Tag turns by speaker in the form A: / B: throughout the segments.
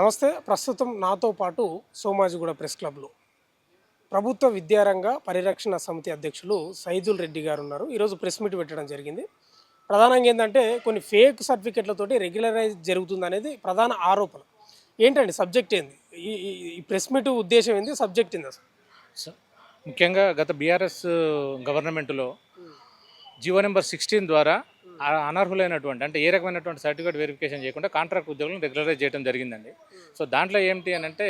A: నమస్తే. ప్రస్తుతం నాతో పాటు సోమాజిగూడ ప్రెస్ క్లబ్లో ప్రభుత్వ విద్యారంగ పరిరక్షణ సమితి అధ్యక్షులు సైదుల్ రెడ్డి గారు ఉన్నారు. ఈరోజు ప్రెస్ మీట్ పెట్టడం జరిగింది. ప్రధానంగా ఏంటంటే కొన్ని ఫేక్ సర్టిఫికెట్లతోటి రెగ్యులరైజ్ జరుగుతుందనేది ప్రధాన ఆరోపణ. ఏంటండి సబ్జెక్ట్ ఏంది? ఈ ఈ ఈ ప్రెస్ మీట్ ఉద్దేశం ఏంది? సబ్జెక్ట్ ఏంది అసలు?
B: ముఖ్యంగా గత బీఆర్ఎస్ గవర్నమెంట్లో జీవో నెంబర్ 16 ద్వారా అనర్హులైనటువంటి అంటే ఏ రకమైనటువంటి సర్టిఫికేట్ వెరిఫికేషన్ చేయకుండా కాంట్రాక్ట్ ఉద్యోగులను రెగ్యులరైజ్ చేయడం జరిగిందండి. సో దాంట్లో ఏమిటి అని అంటే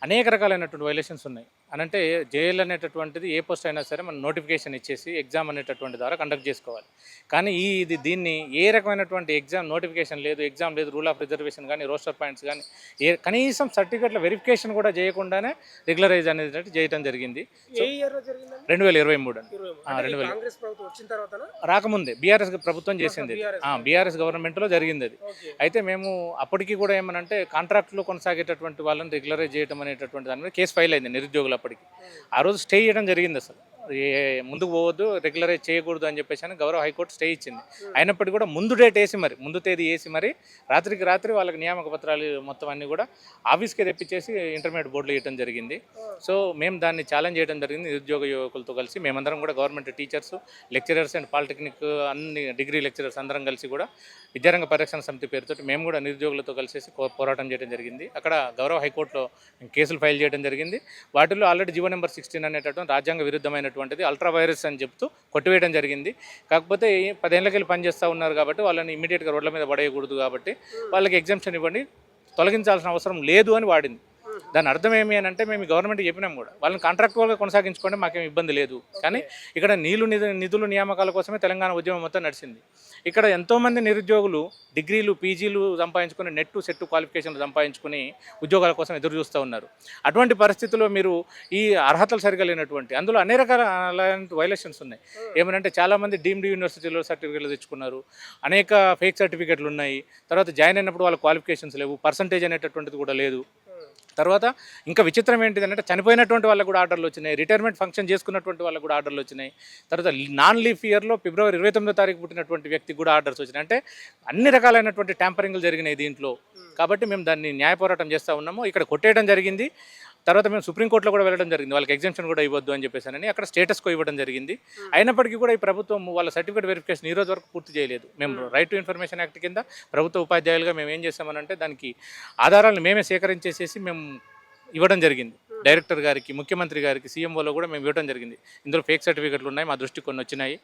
B: అనేక రకాలైనటువంటి వైలేషన్స్ ఉన్నాయి. అనంటే జేఎల్ అనేటటువంటిది ఏ పోస్ట్ అయినా సరే మనం నోటిఫికేషన్ ఇచ్చేసి ఎగ్జామ్ అనేటటువంటి ద్వారా కండక్ట్ చేసుకోవాలి. కానీ దీన్ని ఏ రకమైనటువంటి ఎగ్జామ్ నోటిఫికేషన్ లేదు, ఎగ్జామ్ లేదు, రూల్ ఆఫ్ రిజర్వేషన్ కానీ రోస్టర్ పాయింట్స్ కానీ కనీసం సర్టిఫికేట్ల వెరిఫికేషన్ కూడా చేయకుండానే రెగ్యులరైజ్ అనేది చేయడం జరిగింది. 2023 రాకముందే బీఆర్ఎస్ ప్రభుత్వం చేసింది, బీఆర్ఎస్ గవర్నమెంట్లో జరిగింది అది. అయితే మేము అప్పటికి కూడా ఏమనంటే కాంట్రాక్ట్లో కొనసాగేటటువంటి వాళ్ళని రెగ్యులరైజ్ చేయడం అనేటటువంటి దాని మీద కేసు ఫైల్ అయింది నిరుద్యోగులు. అప్పటికి ఆ రోజు స్టే చేయడం జరిగింది. అసలు ముందుకు పోవద్దు, రెగ్యులరైజ్ చేయకూడదు అని చెప్పేసి అని గౌరవ హైకోర్టు స్టే ఇచ్చింది. అయినప్పటికీ కూడా ముందు డేట్ వేసి ముందు తేదీ వేసి రాత్రికి రాత్రి వాళ్ళకి నియామక పత్రాలు మొత్తం అన్నీ కూడా ఆఫీస్కి తెప్పించేసి ఇంటర్మీడియట్ బోర్డులో ఇవ్వడం జరిగింది. సో మేము దాన్ని ఛాలెంజ్ చేయడం జరిగింది నిరుద్యోగ యువకులతో కలిసి. మేమందరం కూడా government teachers, lecturers and polytechnic అన్ని డిగ్రీ లెక్చరర్స్ అందరం కలిసి కూడా విద్యారంగ పరిరక్షణ సమితి పేరుతో మేము కూడా నిరుద్యోగులతో కలిసి పోరాటం చేయడం జరిగింది. అక్కడ గౌరవ హైకోర్టులో కేసులు ఫైల్ చేయడం జరిగింది. వాటిలో ఆల్రెడీ జీవో నెంబర్ 16 అనేటటువంటి రాజ్యాంగ విరుద్ధమైనటువంటిది అల్ట్రా వైరస్ అని చెప్తూ కొట్టివేయడం జరిగింది. కాకపోతే 10 ఏళ్ళకెళ్ళి పనిచేస్తూ ఉన్నారు కాబట్టి వాళ్ళని ఇమీడియట్గా రోడ్ల మీద పడేయకూడదు కాబట్టి వాళ్ళకి ఎగ్జామ్షన్ ఇవ్వండి, తొలగించాల్సిన అవసరం లేదు అని వాడింది. దాని అర్థం ఏమి అని అంటే మేము గవర్నమెంట్ చెప్పినాం కూడా వాళ్ళని కాంట్రాక్టువల్గా కొనసాగించుకోండి, మాకేం ఇబ్బంది లేదు. కానీ ఇక్కడ నిధులు నియామకాల కోసమే తెలంగాణ ఉద్యమం మొత్తం నడిచింది. ఇక్కడ ఎంతోమంది నిరుద్యోగులు డిగ్రీలు, పీజీలు సంపాదించుకుని నెట్ సెట్ క్వాలిఫికేషన్లు సంపాదించుకుని ఉద్యోగాల కోసం ఎదురు చూస్తూ ఉన్నారు. అటువంటి పరిస్థితుల్లో మీరు ఈ అర్హతలు సరిగా లేనటువంటి అందులో అనేక రకాల వైలేషన్స్ ఉన్నాయి. ఏమనంటే చాలామంది డీమ్డ్ యూనివర్సిటీలో సర్టిఫికేట్లు తెచ్చుకున్నారు, అనేక ఫేక్ సర్టిఫికేట్లు ఉన్నాయి. తర్వాత జాయిన్ అయినప్పుడు వాళ్ళ క్వాలిఫికేషన్స్ లేవు, పర్సంటేజ్ అనేటటువంటిది కూడా లేదు. తర్వాత ఇంకా విచిత్రం ఏంటిదంటే చనిపోయినటువంటి వాళ్ళకు కూడా ఆర్డర్లు వచ్చినాయి, రిటైర్మెంట్ ఫంక్షన్ చేసుకున్నటువంటి వాళ్ళకు కూడా ఆర్డర్లు వచ్చినాయి. తర్వాత నాన్ లీఫ్ ఇయర్లో ఫిబ్రవరి 29వ తారీఖు పుట్టినటువంటి వ్యక్తికి కూడా ఆర్డర్స్ వచ్చినాయి. అంటే అన్ని రకాలైనటువంటి ట్యాంపరింగ్లు జరిగినాయి దీంట్లో. కాబట్టి మేము దాన్ని న్యాయ పోరాటం చేస్తూ ఉన్నాము. ఇక్కడ కొట్టేయడం జరిగింది. తర్వాత మేము సుప్రీంకోర్టులో కూడా వెళ్ళడం జరిగింది, వాళ్ళకి ఎగ్జామ్షన్ కూడా ఇవ్వద్దు అని చెప్పేసి అక్కడ స్టేటస్కో ఇవ్వడం జరిగింది. అయినప్పటికీ కూడా ఈ ప్రభుత్వం వాళ్ళ సర్టిఫికేట్ వెరిఫికేషన్ ఈ రోజు వరకు పూర్తి చేయలేదు. మేము రైట్ టు ఇన్ఫర్మేషన్ యాక్ట్ కింద ప్రభుత్వ ఉపాధ్యాయులుగా మేము ఏం చేస్తామనంటే దానికి ఆధారాలను మేమే సేకరించేసేసి మేము ఇవ్వడం జరిగింది. డైరెక్టర్ గారికి, ముఖ్యమంత్రి గారికి, సీఎంఓలో కూడా మేము ఇవ్వడం జరిగింది. ఇందులో ఫేక్ సర్టిఫికెట్లు ఉన్నాయి, మా దృష్టికి కొన్ని వచ్చినాయి,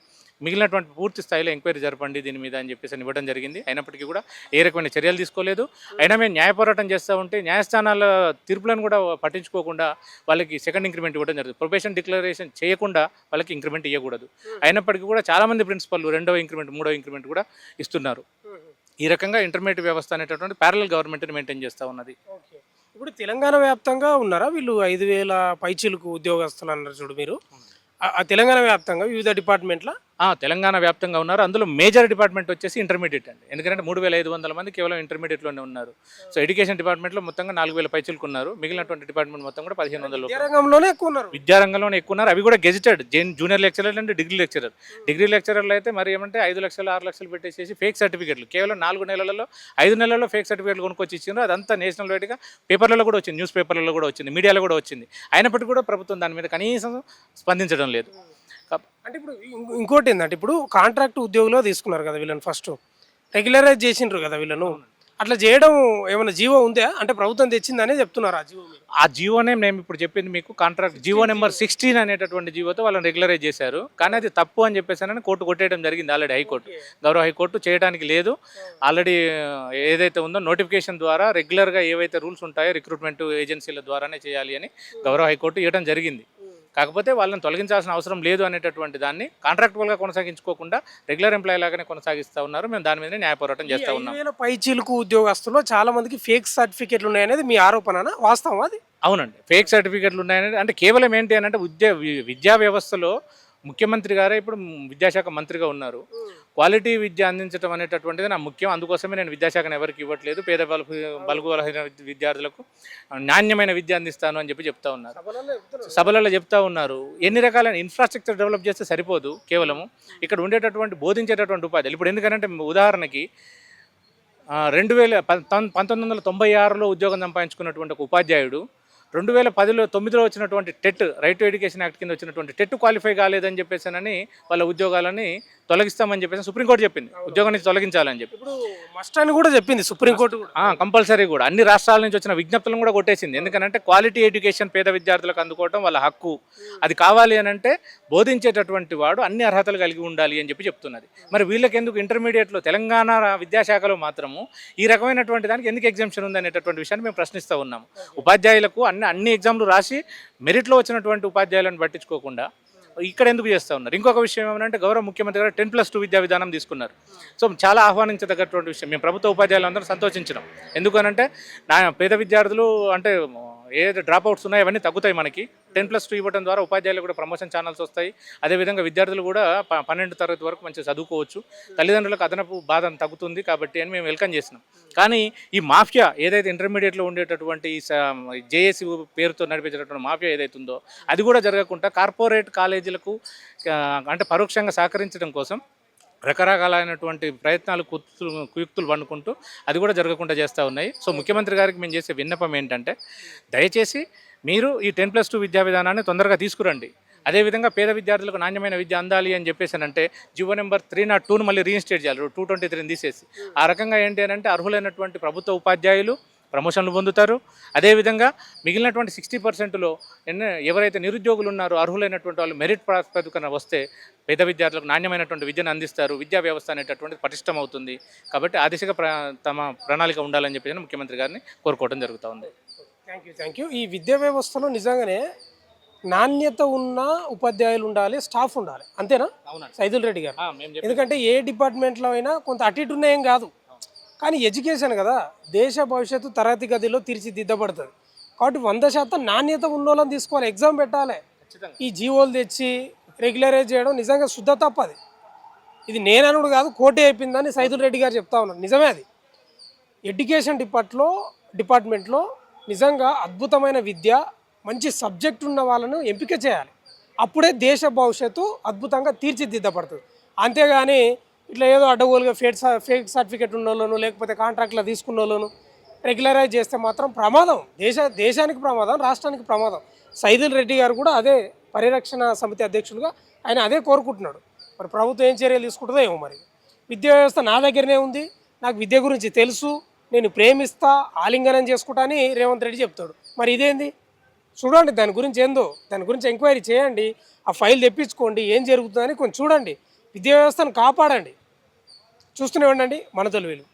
B: మిగిలినటువంటి పూర్తి స్థాయిలో ఎంక్వైరీ జరపండి దీని మీద అని చెప్పేసి ఇవ్వడం జరిగింది. అయినప్పటికీ కూడా ఏ రకమైన చర్యలు తీసుకోలేదు. అయినా మేము న్యాయ పోరాటం చేస్తూ ఉంటే న్యాయస్థానాల తీర్పులను కూడా పట్టించుకోకుండా వాళ్ళకి సెకండ్ ఇంక్రిమెంట్ ఇవ్వడం జరుగుతుంది. ప్రొబేషన్ డిక్లరేషన్ చేయకుండా వాళ్ళకి ఇంక్రిమెంట్ ఇవ్వకూడదు. అయినప్పటికీ కూడా చాలామంది ప్రిన్సిపల్ 2వ ఇంక్రిమెంట్, 3వ ఇంక్రిమెంట్ కూడా ఇస్తున్నారు. ఈ రకంగా ఇంటర్మీడియట్ వ్యవస్థ అనేటటువంటి ప్యారలల్ గవర్నమెంట్ని మెయింటైన్ చేస్తూ ఉన్నది.
A: ఇప్పుడు తెలంగాణ వ్యాప్తంగా ఉన్నారా వీళ్ళు? 5,000 పైచీలకు ఉద్యోగస్తులు అన్నారు చూడు మీరు. తెలంగాణ వ్యాప్తంగా వివిధ డిపార్ట్మెంట్ల
B: తెలంగాణ వ్యాప్తంగా ఉన్నారు. అందులో మేజర్ డిపార్ట్మెంట్ వచ్చేసి ఇంటర్మీడియట్ అండి. ఎందుకంటే 3,500 మంది కేవలం ఇంటర్మీడియట్లోనే ఉన్నారు. సో ఎడ్యుకేషన్ డిపార్ట్మెంట్లో మొత్తంగా 4,000 పైచీలకు ఉన్నారు. మిగిలినటువంటి డిపార్ట్మెంట్ మొత్తం కూడా 1,500.
A: విద్యారంగంలోనే ఎక్కువ ఉన్నారు.
B: అవి కూడా gazetted junior lecturer and degree లెక్చరర్లు అయితే మరి ఏమంటే 5 లక్షలు 6 లక్షలు పెట్టేసేసి ఫేక్ సర్టిఫికెట్లు కేవలం 4 నెలలలో 5 నెలల్లో ఫేక్ సర్టిఫికెట్లు కొనుక్కొచ్చి ఇచ్చిండ్రు. అదంతా నేషనల్ వైడ్గా పేపర్లలో కూడా వచ్చింది, న్యూస్ పేపర్లలో కూడా వచ్చింది, మీడియాలో కూడా వచ్చింది. అయినప్పటికీ కూడా ప్రభుత్వం దాని మీద కనీసం స్పందించడం లేదు.
A: అంటే ఇప్పుడు ఇంకోటి ఏంటంటే ఇప్పుడు కాంట్రాక్ట్ ఉద్యోగులు తీసుకున్నారు కదా వీళ్ళని, ఫస్ట్ రెగ్యులరైజ్ చేసిండ్రు కదా వీళ్ళను. అట్లా చేయడం ఏమైనా జీవో ఉందా? అంటే ప్రభుత్వం తెచ్చిందనే చెప్తున్నారు.
B: ఆ జీవోనే మేము ఇప్పుడు చెప్పింది మీకు. కాంట్రాక్ట్ జీవో నెంబర్ 16 అనేటటువంటి జీవోతో వాళ్ళని రెగ్యులరైజ్ చేశారు. కానీ అది తప్పు అని చెప్పేసి కోర్టు కొట్టేయడం జరిగింది. ఆల్రెడీ హైకోర్టు, గౌరవ హైకోర్టు చేయడానికి లేదు. ఆల్రెడీ ఏదైతే ఉందో నోటిఫికేషన్ ద్వారా రెగ్యులర్గా ఏవైతే రూల్స్ ఉంటాయో రిక్రూట్మెంట్ ఏజెన్సీల ద్వారానే చేయాలి అని గౌరవ హైకోర్టు ఇవ్వడం జరిగింది. కాకపోతే వాళ్ళని తొలగించాల్సిన అవసరం లేదు అనేటటువంటి దాన్ని కాంట్రాక్టువల్గా కొనసాగించుకోకుండా రెగ్యులర్ ఎంప్లాయీ లాగానే కొనసాగిస్తూ ఉన్నారు. మేము దాని మీద న్యాయ పోరాటం చేస్తూ ఉన్నాం.
A: 5,000 పైచీలకు ఉద్యోగస్తుల్లో చాలా మందికి ఫేక్ సర్టిఫికేట్లు ఉన్నాయనేది మీ ఆరోపణ, వాస్తవం అది?
B: అవునండి, ఫేక్ సర్టిఫికేట్లు ఉన్నాయనేది అంటే కేవలం ఏంటి అని అంటే విద్యా వ్యవస్థలో ముఖ్యమంత్రి గారే ఇప్పుడు విద్యాశాఖ మంత్రిగా ఉన్నారు. క్వాలిటీ విద్య అందించడం అనేటటువంటిది నా ముఖ్యం. అందుకోసమే నేను విద్యాశాఖను ఎవరికి ఇవ్వట్లేదు, పేద బలుగు బలహీన విద్యార్థులకు నాణ్యమైన విద్య అందిస్తాను అని చెప్తా ఉన్నారు. సభలలో చెప్తా ఉన్నారు. ఎన్ని రకాలైన ఇన్ఫ్రాస్ట్రక్చర్ డెవలప్ చేస్తే సరిపోదు, కేవలము ఇక్కడ ఉండేటటువంటి బోధించేటటువంటి ఉపాధ్యాయులు. ఇప్పుడు ఎందుకంటే ఉదాహరణకి 1996లో ఉద్యోగం సంపాదించుకున్నటువంటి ఒక ఉపాధ్యాయుడు 2010లో వచ్చినటువంటి TET right to education act కింద వచ్చినటువంటి టెట్ క్వాలిఫై కాలేదని చెప్పేసానని వాళ్ళ ఉద్యోగాలని తొలగిస్తామని చెప్పేసి సుప్రీంకోర్టు చెప్పింది, ఉద్యోగం నుంచి తొలగించాలని చెప్పి.
A: ఇప్పుడు మస్ట్ అని కూడా చెప్పింది సుప్రీంకోర్టు కూడా.
B: కంపల్సరీ కూడా అన్ని రాష్ట్రాల నుంచి వచ్చిన విజ్ఞప్తులను కూడా కొట్టేసింది. ఎందుకంటే క్వాలిటీ ఎడ్యుకేషన్ పేద విద్యార్థులకు అందుకోవడం వాళ్ళ హక్కు, అది కావాలి అని అంటే బోధించేటటువంటి వాడు అన్ని అర్హతలు కలిగి ఉండాలి అని చెప్పి చెప్తున్నది. మరి వీళ్ళకి ఎందుకు ఇంటర్మీడియట్లో తెలంగాణ విద్యాశాఖలో మాత్రము ఈ రకమైనటువంటి దానికి ఎందుకు ఎగ్జామ్షన్ ఉంది అనేటటువంటి విషయాన్ని మేము ప్రశ్నిస్తూ ఉన్నాము. ఉపాధ్యాయులకు అన్ని ఎగ్జామ్లు రాసి మెరిట్లో వచ్చినటువంటి ఉపాధ్యాయులను పట్టించుకోకుండా ఇక్కడ ఎందుకు చేస్తూ ఉన్నారు? ఇంకొక విషయం ఏమంటే గౌరవ ముఖ్యమంత్రి గారు 10+2 విద్యా విధానం తీసుకున్నారు. సో చాలా ఆహ్వానించదగ్గటువంటి విషయం. మేము ప్రభుత్వ ఉపాధ్యాయులు అందరం సంతోషించినాం. ఎందుకనంటే పేద విద్యార్థులు అంటే ఏదైతే డ్రాప్ అవుట్స్ ఉన్నాయో అవన్నీ తగ్గుతాయి. మనకి 10+2 ఇవ్వడం ద్వారా ఉపాధ్యాయులు కూడా ప్రమోషన్ ఛానల్స్ వస్తాయి. అదేవిధంగా విద్యార్థులు కూడా 12వ తరగతి వరకు మంచిగా చదువుకోవచ్చు. తల్లిదండ్రులకు అదనపు బాధ తగ్గుతుంది కాబట్టి అని మేము వెల్కమ్ చేసినాం. కానీ ఈ మాఫియా ఏదైతే ఇంటర్మీడియట్లో ఉండేటటువంటి జేఏసీ పేరుతో నడిపించేటటువంటి మాఫియా ఏదైతే ఉందో అది కూడా జరగకుండా కార్పొరేట్ కాలేజీలకు అంటే పరోక్షంగా సహకరించడం కోసం రకరకాలైనటువంటి ప్రయత్నాలు కుయుక్తులు వండుకుంటూ అది కూడా జరగకుండా చేస్తూ ఉన్నాయి. సో ముఖ్యమంత్రి గారికి మేము చేసే విన్నపం ఏంటంటే దయచేసి మీరు ఈ 10+2 విద్యా విధానాన్ని తొందరగా తీసుకురండి. అదేవిధంగా పేద విద్యార్థులకు నాణ్యమైన విద్య అందాలి అని చెప్పేసానంటే జీవో నెంబర్ 302ను మళ్ళీ రీఇన్స్టేట్ చేయాలి, 223ని తీసేసి. ఆ రకంగా ఏంటి అని అంటే అర్హులైనటువంటి ప్రభుత్వ ఉపాధ్యాయులు ప్రమోషన్లు పొందుతారు. అదేవిధంగా మిగిలినటువంటి 60%లో ఎవరైతే నిరుద్యోగులు ఉన్నారో అర్హులైనటువంటి వాళ్ళు మెరిట్ ప్రాతిపదికన వస్తే పేద విద్యార్థులకు నాణ్యమైనటువంటి విద్యను అందిస్తారు. విద్యా వ్యవస్థ అనేటటువంటిది పటిష్టం అవుతుంది. కాబట్టి ఆ దిశగా తమ ప్రణాళిక ఉండాలని చెప్పి ముఖ్యమంత్రి గారిని కోరుకోవడం జరుగుతూ ఉంది.
A: Thank you. ఈ విద్యా వ్యవస్థలో నిజంగానే నాణ్యత ఉన్న ఉపాధ్యాయులు ఉండాలి, స్టాఫ్ ఉండాలి, అంతేనా సైదుల్ రెడ్డి గారు? ఎందుకంటే ఏ డిపార్ట్మెంట్లో అయినా కొంత అటు ఇటు ఉన్నాయేం కాదు, కానీ ఎడ్యుకేషన్ కదా దేశ భవిష్యత్తు తరగతి గదిలో తీర్చిదిద్దబడుతుంది. కాబట్టి 100% నాణ్యత ఉన్న వాళ్ళని తీసుకోవాలి, ఎగ్జామ్ పెట్టాలి. ఈ జీవోలు తెచ్చి రెగ్యులరైజ్ చేయడం నిజంగా శుద్ధ తప్పది. ఇది నేననుడు కాదు, కోటే అయిపోయిందని సైదుల్ రెడ్డి గారు చెప్తా ఉన్నారు. నిజమే అది. ఎడ్యుకేషన్ డిపార్ట్మెంట్లో నిజంగా అద్భుతమైన విద్య, మంచి సబ్జెక్ట్ ఉన్న వాళ్ళను ఎంపిక చేయాలి. అప్పుడే దేశ భవిష్యత్తు అద్భుతంగా తీర్చిదిద్దబడుతుంది. అంతేగాని ఇట్లా ఏదో అడ్డగోలుగా ఫేక్ సర్టిఫికేట్ ఉన్న వాళ్ళను లేకపోతే కాంట్రాక్ట్లో తీసుకున్న వాళ్ళను రెగ్యులరైజ్ చేస్తే మాత్రం ప్రమాదం, దేశానికి ప్రమాదం, రాష్ట్రానికి ప్రమాదం. సైదుల్ రెడ్డి గారు కూడా అదే పరిరక్షణ సమితి అధ్యక్షులుగా ఆయన అదే కోరుకుంటున్నాడు. మరి ప్రభుత్వం ఏం చర్యలు తీసుకుంటుందో ఏమో. మరి విద్యా వ్యవస్థ నా దగ్గరనే ఉంది, నాకు విద్య గురించి తెలుసు, నేను ప్రేమిస్తా, ఆలింగనం చేసుకుంటా అని రేవంత్ రెడ్డి చెప్తాడు. మరి ఇదేంది? చూడండి, దాని గురించి ఎంక్వైరీ చేయండి, ఆ ఫైల్ తెప్పించుకోండి, ఏం జరుగుతుందని కొంచెం చూడండి, విద్యా వ్యవస్థను కాపాడండి. చూస్తూనే ఉండండి మన తెలుగులో.